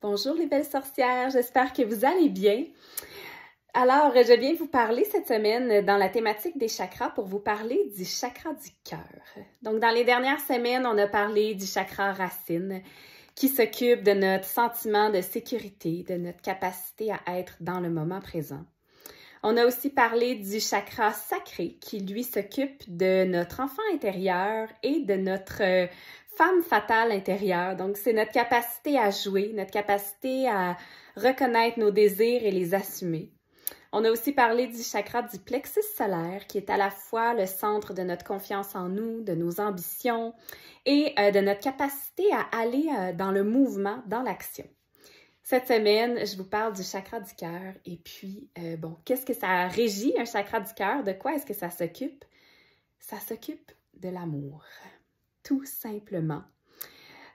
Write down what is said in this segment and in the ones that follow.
Bonjour les belles sorcières, j'espère que vous allez bien. Alors, je viens vous parler cette semaine dans la thématique des chakras pour vous parler du chakra du cœur. Donc, dans les dernières semaines, on a parlé du chakra racine qui s'occupe de notre sentiment de sécurité, de notre capacité à être dans le moment présent. On a aussi parlé du chakra sacré qui, lui, s'occupe de notre enfant intérieur et de notre femme fatale intérieure. Donc, c'est notre capacité à jouer, notre capacité à reconnaître nos désirs et les assumer. On a aussi parlé du chakra du plexus solaire qui est à la fois le centre de notre confiance en nous, de nos ambitions et de notre capacité à aller dans le mouvement, dans l'action. Cette semaine, je vous parle du chakra du cœur et puis, qu'est-ce que ça régit, un chakra du cœur? De quoi est-ce que ça s'occupe? Ça s'occupe de l'amour, tout simplement.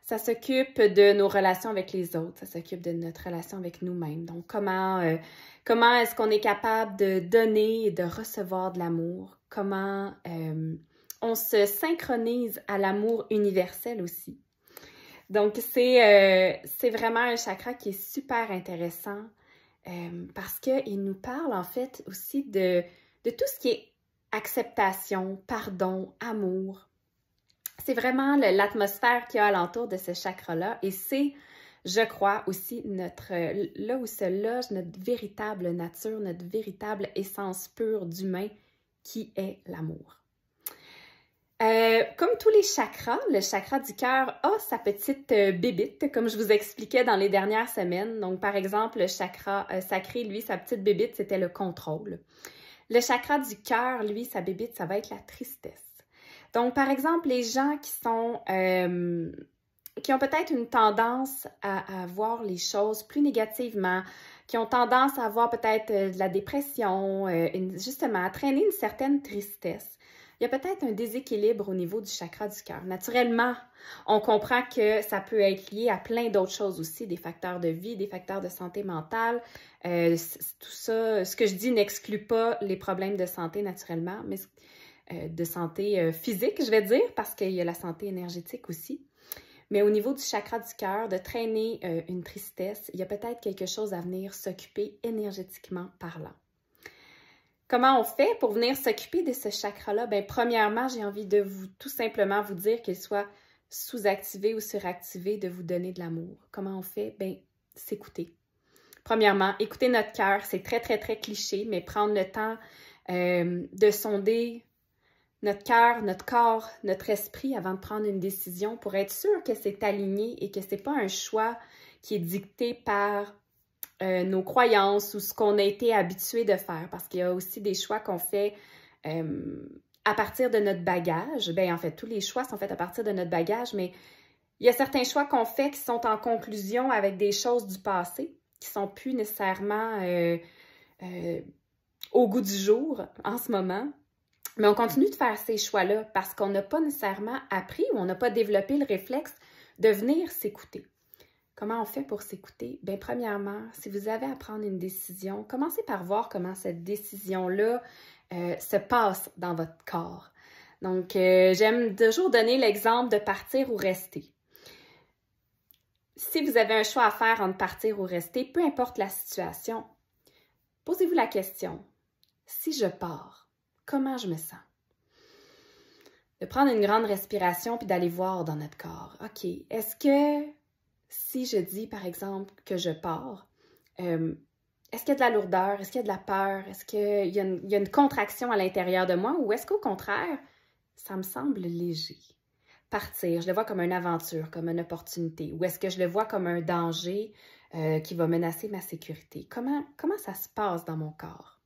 Ça s'occupe de nos relations avec les autres, ça s'occupe de notre relation avec nous-mêmes. Donc, comment est-ce qu'on est capable de donner et de recevoir de l'amour? Comment on se synchronise à l'amour universel aussi? Donc, c'est vraiment un chakra qui est super intéressant parce qu'il nous parle en fait aussi de tout ce qui est acceptation, pardon, amour. C'est vraiment l'atmosphère qu'il y a alentour de ce chakra-là et c'est, je crois, aussi là où se loge notre véritable nature, notre véritable essence pure d'humain qui est l'amour. Comme tous les chakras, le chakra du cœur a sa petite bébite, comme je vous expliquais dans les dernières semaines. Donc, par exemple, le chakra sacré, lui, sa petite bébite, c'était le contrôle. Le chakra du cœur, lui, sa bébite, ça va être la tristesse. Donc, par exemple, les gens qui ont peut-être une tendance à voir les choses plus négativement, qui ont tendance à avoir peut-être de la dépression, justement, à traîner une certaine tristesse. Il y a peut-être un déséquilibre au niveau du chakra du cœur. Naturellement, on comprend que ça peut être lié à plein d'autres choses aussi, des facteurs de vie, des facteurs de santé mentale. Tout ça, ce que je dis n'exclut pas les problèmes de santé naturellement, mais de santé physique, je vais dire, parce qu'il y a la santé énergétique aussi. Mais au niveau du chakra du cœur, de traîner une tristesse, il y a peut-être quelque chose à venir s'occuper énergétiquement parlant. Comment on fait pour venir s'occuper de ce chakra-là? Bien, premièrement, j'ai envie de tout simplement vous dire qu'il soit sous-activé ou suractivé, de vous donner de l'amour. Comment on fait? Bien, s'écouter. Premièrement, écouter notre cœur, c'est très, très, très cliché, mais prendre le temps de sonder notre cœur, notre corps, notre esprit avant de prendre une décision pour être sûr que c'est aligné et que ce n'est pas un choix qui est dicté par nos croyances ou ce qu'on a été habitué de faire. Parce qu'il y a aussi des choix qu'on fait à partir de notre bagage. Bien, en fait, tous les choix sont faits à partir de notre bagage, mais il y a certains choix qu'on fait qui sont en conclusion avec des choses du passé qui ne sont plus nécessairement au goût du jour en ce moment. Mais on continue de faire ces choix-là parce qu'on n'a pas nécessairement appris ou on n'a pas développé le réflexe de venir s'écouter. Comment on fait pour s'écouter? Bien, premièrement, si vous avez à prendre une décision, commencez par voir comment cette décision-là se passe dans votre corps. Donc, j'aime toujours donner l'exemple de partir ou rester. Si vous avez un choix à faire entre partir ou rester, peu importe la situation, posez-vous la question, si je pars, comment je me sens? De prendre une grande respiration puis d'aller voir dans notre corps. OK, est-ce que si je dis, par exemple, que je pars, est-ce qu'il y a de la lourdeur? Est-ce qu'il y a de la peur? Est-ce qu'il y a une contraction à l'intérieur de moi? Ou est-ce qu'au contraire, ça me semble léger? Partir, je le vois comme une aventure, comme une opportunité. Ou est-ce que je le vois comme un danger qui va menacer ma sécurité? Comment ça se passe dans mon corps?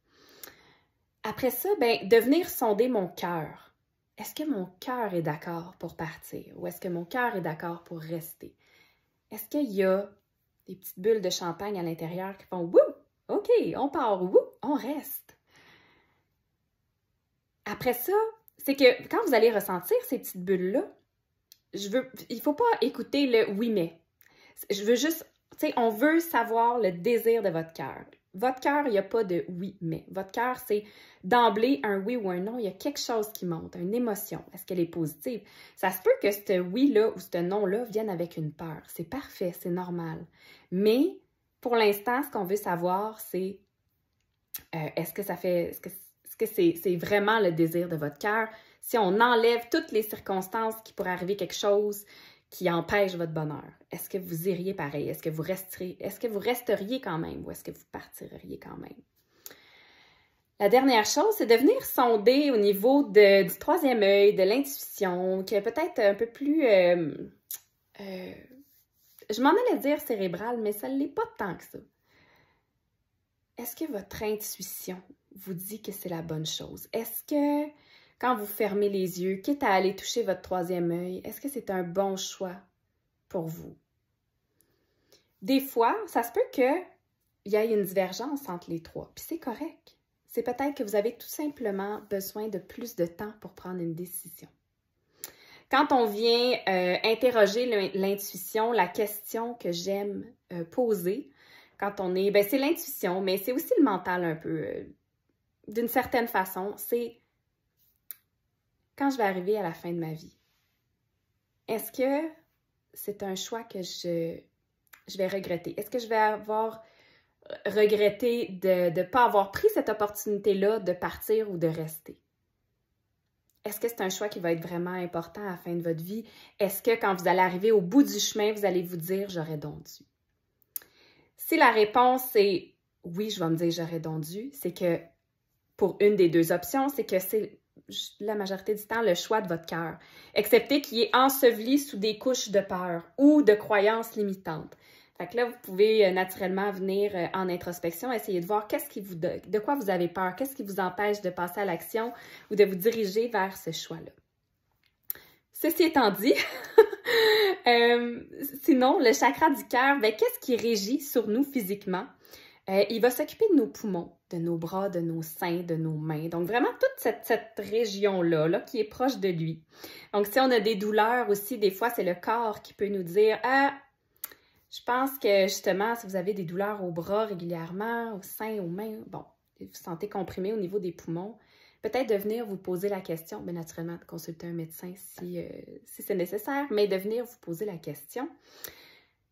Après ça, bien, de venir sonder mon cœur. Est-ce que mon cœur est d'accord pour partir? Ou est-ce que mon cœur est d'accord pour rester? Est-ce qu'il y a des petites bulles de champagne à l'intérieur qui font « Wouh! OK, on part, wouh! On reste! » Après ça, c'est que quand vous allez ressentir ces petites bulles-là, il ne faut pas écouter le « oui, mais ». Je veux juste, tu sais, on veut savoir le désir de votre cœur. Votre cœur, il n'y a pas de oui, mais. Votre cœur, c'est d'emblée un oui ou un non. Il y a quelque chose qui monte, une émotion. Est-ce qu'elle est positive? Ça se peut que ce oui-là ou ce non-là vienne avec une peur. C'est parfait, c'est normal. Mais pour l'instant, ce qu'on veut savoir, c'est est-ce que c'est vraiment le désir de votre cœur? Si on enlève toutes les circonstances qui pourraient arriver quelque chose qui empêche votre bonheur, est-ce que vous iriez pareil? Est-ce que vous resteriez quand même ou est-ce que vous partiriez quand même? La dernière chose, c'est de venir sonder au niveau du troisième œil, de l'intuition, qui est peut-être un peu plus, je m'en allais dire cérébral, mais ça ne l'est pas tant que ça. Est-ce que votre intuition vous dit que c'est la bonne chose? Est-ce que quand vous fermez les yeux, quitte à aller toucher votre troisième œil, est-ce que c'est un bon choix pour vous? Des fois, ça se peut qu'il y ait une divergence entre les trois, puis c'est correct. C'est peut-être que vous avez tout simplement besoin de plus de temps pour prendre une décision. Quand on vient interroger l'intuition, la question que j'aime poser, quand on est, c'est l'intuition, mais c'est aussi le mental un peu, d'une certaine façon, c'est quand je vais arriver à la fin de ma vie, est-ce que c'est un choix que je vais regretter? Est-ce que je vais avoir regretté de ne pas avoir pris cette opportunité-là de partir ou de rester? Est-ce que c'est un choix qui va être vraiment important à la fin de votre vie? Est-ce que quand vous allez arriver au bout du chemin, vous allez vous dire « j'aurais donc dû ». Si la réponse est « oui, je vais me dire « j'aurais donc dû », c'est que pour une des deux options, c'est que c'est la majorité du temps le choix de votre cœur, excepté qu'il est enseveli sous des couches de peur ou de croyances limitantes. Fait que là, vous pouvez naturellement venir en introspection, essayer de voir de quoi vous avez peur, qu'est-ce qui vous empêche de passer à l'action ou de vous diriger vers ce choix-là. Ceci étant dit, sinon, le chakra du cœur, qu'est-ce qui régit sur nous physiquement? Il va s'occuper de nos poumons, de nos bras, de nos seins, de nos mains. Donc, vraiment, toute cette région-là qui est proche de lui. Donc, si on a des douleurs aussi, des fois, c'est le corps qui peut nous dire « Ah, je pense que, justement, si vous avez des douleurs aux bras régulièrement, aux seins, aux mains, bon, vous vous sentez comprimé au niveau des poumons, peut-être de venir vous poser la question, bien naturellement, de consulter un médecin si c'est nécessaire, mais de venir vous poser la question,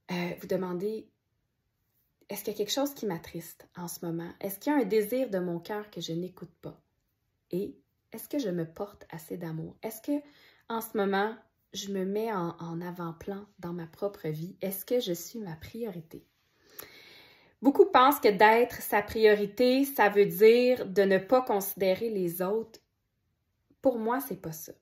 vous demander « Est-ce qu'il y a quelque chose qui m'attriste en ce moment? Est-ce qu'il y a un désir de mon cœur que je n'écoute pas? Et est-ce que je me porte assez d'amour? Est-ce que en ce moment, je me mets en avant-plan dans ma propre vie? Est-ce que je suis ma priorité? » Beaucoup pensent que d'être sa priorité, ça veut dire de ne pas considérer les autres. Pour moi, c'est pas ça.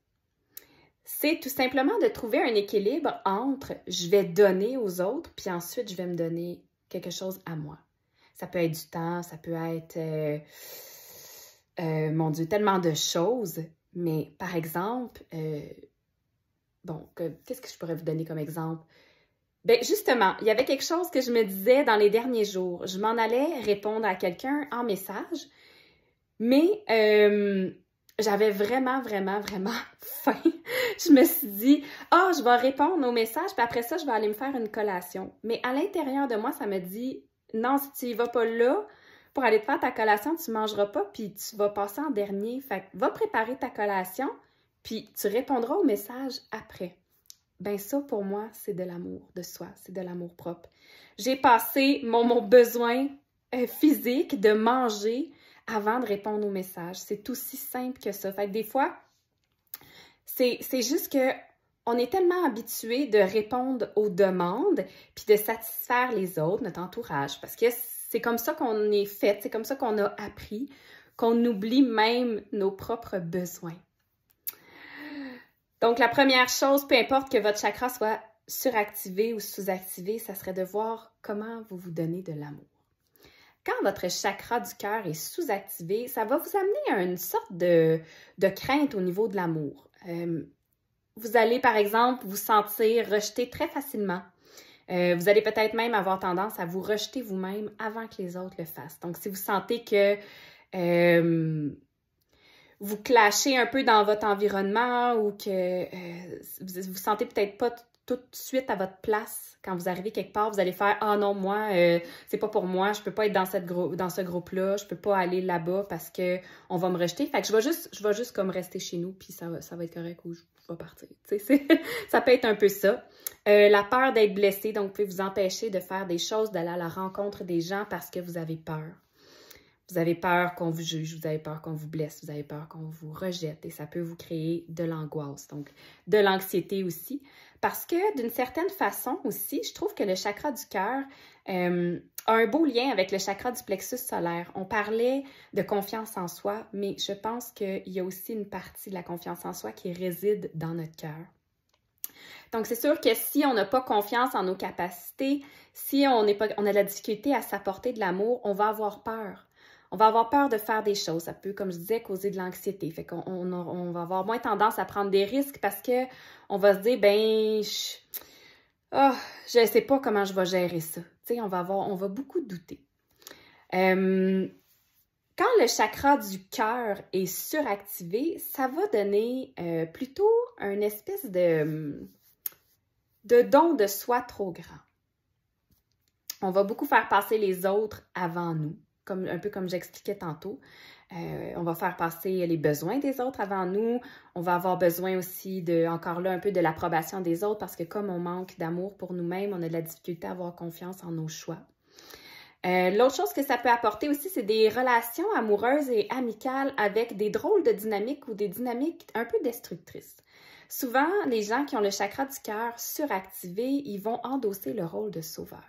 C'est tout simplement de trouver un équilibre entre je vais donner aux autres, puis ensuite je vais me donner quelque chose à moi. Ça peut être du temps, ça peut être, mon Dieu, tellement de choses. Mais par exemple, qu'est-ce que je pourrais vous donner comme exemple? Bien, justement, il y avait quelque chose que je me disais dans les derniers jours. Je m'en allais répondre à quelqu'un en message, mais j'avais vraiment, vraiment, vraiment faim. Je me suis dit, je vais répondre au message, puis après ça, je vais aller me faire une collation. Mais à l'intérieur de moi, ça me dit, non, si tu y vas pas là, pour aller te faire ta collation, tu mangeras pas, puis tu vas passer en dernier. Fait que va préparer ta collation, puis tu répondras au message après. Ben ça, pour moi, c'est de l'amour de soi, c'est de l'amour propre. J'ai passé mon besoin physique de manger avant de répondre au message. C'est aussi simple que ça. Fait que des fois, c'est juste que on est tellement habitué de répondre aux demandes puis de satisfaire les autres, notre entourage, parce que c'est comme ça qu'on est fait, c'est comme ça qu'on a appris, qu'on oublie même nos propres besoins. Donc, la première chose, peu importe que votre chakra soit suractivé ou sous-activé, ça serait de voir comment vous vous donnez de l'amour. Quand votre chakra du cœur est sous-activé, ça va vous amener à une sorte de crainte au niveau de l'amour. Vous allez, par exemple, vous sentir rejeté très facilement. Vous allez peut-être même avoir tendance à vous rejeter vous-même avant que les autres le fassent. Donc, si vous sentez que vous clashez un peu dans votre environnement ou que vous sentez peut-être pas tout de suite à votre place. Quand vous arrivez quelque part, vous allez faire « Ah non, moi, c'est pas pour moi, je peux pas être dans ce groupe-là, je peux pas aller là-bas parce que on va me rejeter. » Fait que je vais juste comme rester chez nous, puis ça va être correct ou je vais partir. Tu sais, ça peut être un peu ça. La peur d'être blessé, donc vous pouvez vous empêcher de faire des choses, d'aller à la rencontre des gens parce que vous avez peur. Vous avez peur qu'on vous juge, vous avez peur qu'on vous blesse, vous avez peur qu'on vous rejette et ça peut vous créer de l'angoisse, donc de l'anxiété aussi. Parce que d'une certaine façon aussi, je trouve que le chakra du cœur a un beau lien avec le chakra du plexus solaire. On parlait de confiance en soi, mais je pense qu'il y a aussi une partie de la confiance en soi qui réside dans notre cœur. Donc, c'est sûr que si on n'a pas confiance en nos capacités, si on a de la difficulté à s'apporter de l'amour, on va avoir peur. On va avoir peur de faire des choses. Ça peut, comme je disais, causer de l'anxiété. Fait qu'on va avoir moins tendance à prendre des risques parce qu'on va se dire, ben, je ne sais pas comment je vais gérer ça. Tu sais, on va beaucoup douter. Quand le chakra du cœur est suractivé, ça va donner plutôt une espèce de don de soi trop grand. On va beaucoup faire passer les autres avant nous. Un peu comme j'expliquais tantôt. On va faire passer les besoins des autres avant nous. On va avoir besoin aussi encore là, un peu de l'approbation des autres parce que comme on manque d'amour pour nous-mêmes, on a de la difficulté à avoir confiance en nos choix. L'autre chose que ça peut apporter aussi, c'est des relations amoureuses et amicales avec des drôles de dynamiques ou des dynamiques un peu destructrices. Souvent, les gens qui ont le chakra du cœur suractivé, ils vont endosser le rôle de sauveur.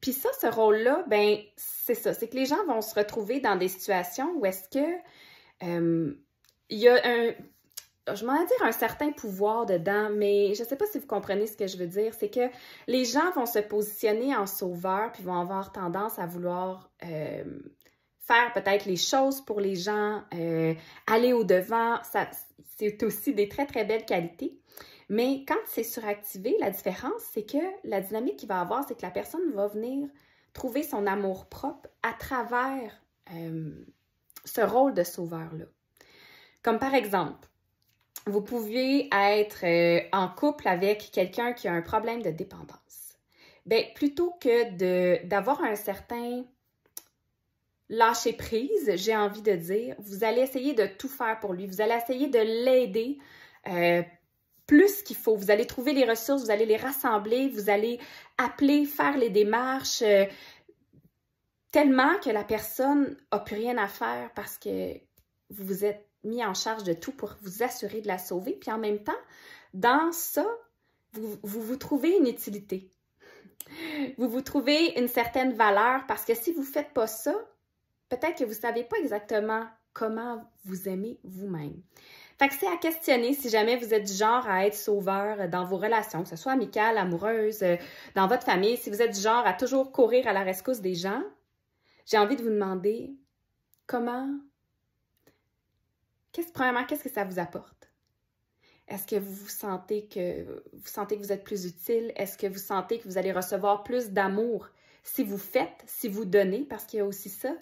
Puis ça, ce rôle-là, ben c'est ça, c'est que les gens vont se retrouver dans des situations où est-ce que il y a je m'en vais dire un certain pouvoir dedans, mais je ne sais pas si vous comprenez ce que je veux dire, c'est que les gens vont se positionner en sauveur puis vont avoir tendance à vouloir faire peut-être les choses pour les gens, aller au-devant, c'est aussi des très, très belles qualités. Mais quand c'est suractivé, la différence, c'est que la dynamique qu'il va avoir, c'est que la personne va venir trouver son amour-propre à travers ce rôle de sauveur-là. Comme par exemple, vous pouvez être en couple avec quelqu'un qui a un problème de dépendance. Bien, plutôt que d'avoir un certain lâcher-prise, j'ai envie de dire, vous allez essayer de tout faire pour lui. Vous allez essayer de l'aider plus qu'il faut. Vous allez trouver les ressources, vous allez les rassembler, vous allez appeler, faire les démarches, tellement que la personne n'a plus rien à faire parce que vous vous êtes mis en charge de tout pour vous assurer de la sauver. Puis en même temps, dans ça, vous trouvez une utilité. Vous trouvez une certaine valeur parce que si vous ne faites pas ça, peut-être que vous ne savez pas exactement comment vous aimez vous-même. Fait que c'est à questionner si jamais vous êtes du genre à être sauveur dans vos relations, que ce soit amicales, amoureuses, dans votre famille, si vous êtes du genre à toujours courir à la rescousse des gens, j'ai envie de vous demander premièrement, qu'est-ce que ça vous apporte? Est-ce que vous sentez que vous êtes plus utile? Est-ce que vous sentez que vous allez recevoir plus d'amour si vous faites, si vous donnez? Parce qu'il y a aussi ça,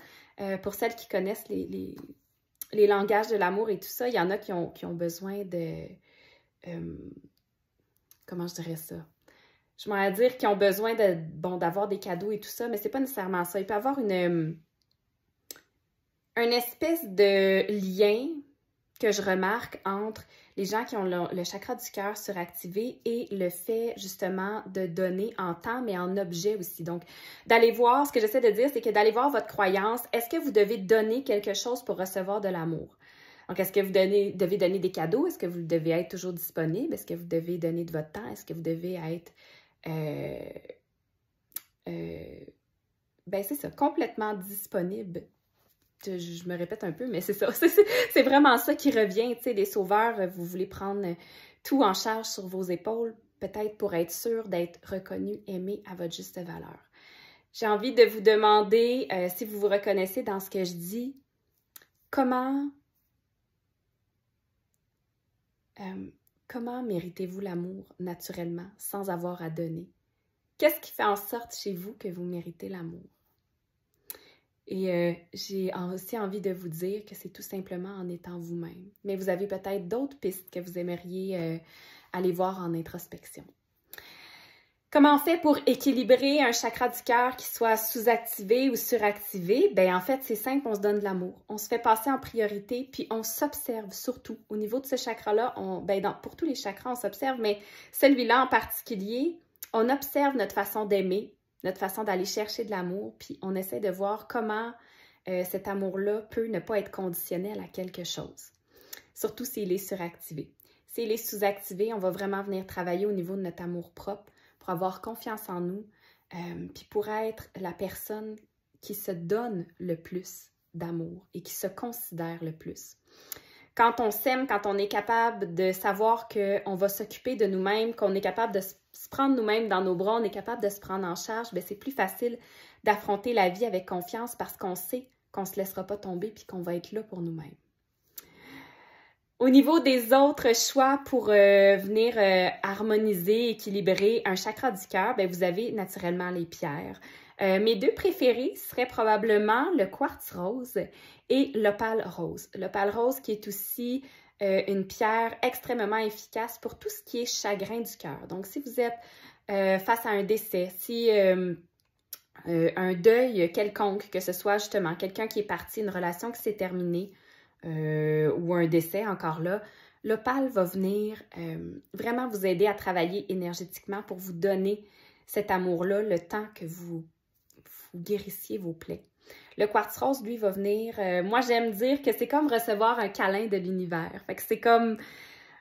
pour celles qui connaissent les langages de l'amour et tout ça, il y en a qui ont besoin de... comment je dirais ça? Je m'en dire qu'ils ont besoin d'avoir des cadeaux et tout ça, mais c'est pas nécessairement ça. Il peut y avoir une espèce de lien que je remarque entre les gens qui ont le chakra du cœur suractivé et le fait justement de donner en temps, mais en objet aussi. Donc, d'aller voir, ce que j'essaie de dire, c'est que d'aller voir votre croyance, est-ce que vous devez donner quelque chose pour recevoir de l'amour? Donc, est-ce que vous devez donner des cadeaux? Est-ce que vous devez être toujours disponible? Est-ce que vous devez donner de votre temps? Est-ce que vous devez être, ben c'est ça, complètement disponible? Je me répète un peu, mais c'est ça. C'est vraiment ça qui revient. Tu sais, les sauveurs, vous voulez prendre tout en charge sur vos épaules, peut-être pour être sûr d'être reconnu, aimé à votre juste valeur. J'ai envie de vous demander, si vous vous reconnaissez dans ce que je dis, comment méritez-vous l'amour naturellement, sans avoir à donner? Qu'est-ce qui fait en sorte chez vous que vous méritez l'amour? Et j'ai aussi envie de vous dire que c'est tout simplement en étant vous-même. Mais vous avez peut-être d'autres pistes que vous aimeriez aller voir en introspection. Comment on fait pour équilibrer un chakra du cœur qui soit sous-activé ou suractivé? Ben en fait, c'est simple, on se donne de l'amour. On se fait passer en priorité, puis on s'observe surtout. Au niveau de ce chakra-là, pour tous les chakras, on s'observe, mais celui-là en particulier, on observe notre façon d'aimer, notre façon d'aller chercher de l'amour, puis on essaie de voir comment cet amour-là peut ne pas être conditionnel à quelque chose. Surtout s'il est suractivé. S'il est sous-activé, on va vraiment venir travailler au niveau de notre amour propre, pour avoir confiance en nous, puis pour être la personne qui se donne le plus d'amour et qui se considère le plus. Quand on s'aime, quand on est capable de savoir qu'on va s'occuper de nous-mêmes, qu'on est capable de se prendre nous-mêmes dans nos bras, on est capable de se prendre en charge, bien, c'est plus facile d'affronter la vie avec confiance parce qu'on sait qu'on ne se laissera pas tomber puis qu'on va être là pour nous-mêmes. Au niveau des autres choix pour venir harmoniser, équilibrer un chakra du cœur, bien, vous avez naturellement les pierres. Mes deux préférés seraient probablement le quartz rose et l'opale rose. L'opale rose qui est aussi une pierre extrêmement efficace pour tout ce qui est chagrin du cœur. Donc, si vous êtes face à un décès, si un deuil quelconque, que ce soit justement quelqu'un qui est parti, une relation qui s'est terminée, ou un décès encore là, l'opale va venir vraiment vous aider à travailler énergétiquement pour vous donner cet amour-là, le temps que vous guérissiez vos plaies. Le quartz rose, lui, va venir, moi j'aime dire que c'est comme recevoir un câlin de l'univers. Fait que c'est comme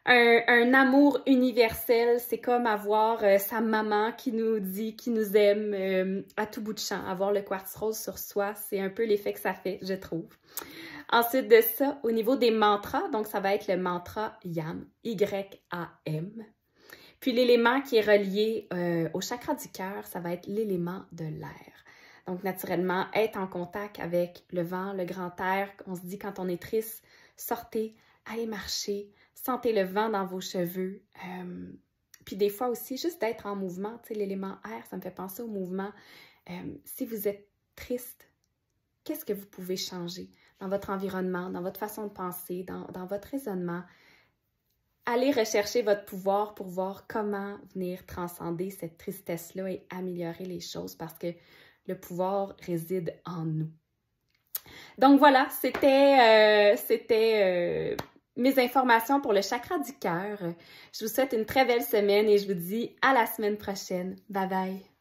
un amour universel, c'est comme avoir sa maman qui nous dit, qui nous aime à tout bout de champ. Avoir le quartz rose sur soi, c'est un peu l'effet que ça fait, je trouve. Ensuite de ça, au niveau des mantras, donc ça va être le mantra YAM, Y-A-M. Puis l'élément qui est relié au chakra du cœur, ça va être l'élément de l'air. Donc naturellement, être en contact avec le vent, le grand air, on se dit quand on est triste, sortez, allez marcher, sentez le vent dans vos cheveux. Puis des fois aussi, juste d'être en mouvement, tu sais, l'élément air, ça me fait penser au mouvement. Si vous êtes triste, qu'est-ce que vous pouvez changer dans votre environnement, dans votre façon de penser, dans votre raisonnement? Allez rechercher votre pouvoir pour voir comment venir transcender cette tristesse-là et améliorer les choses parce que le pouvoir réside en nous. Donc voilà, c'était mes informations pour le chakra du cœur. Je vous souhaite une très belle semaine et je vous dis à la semaine prochaine. Bye bye!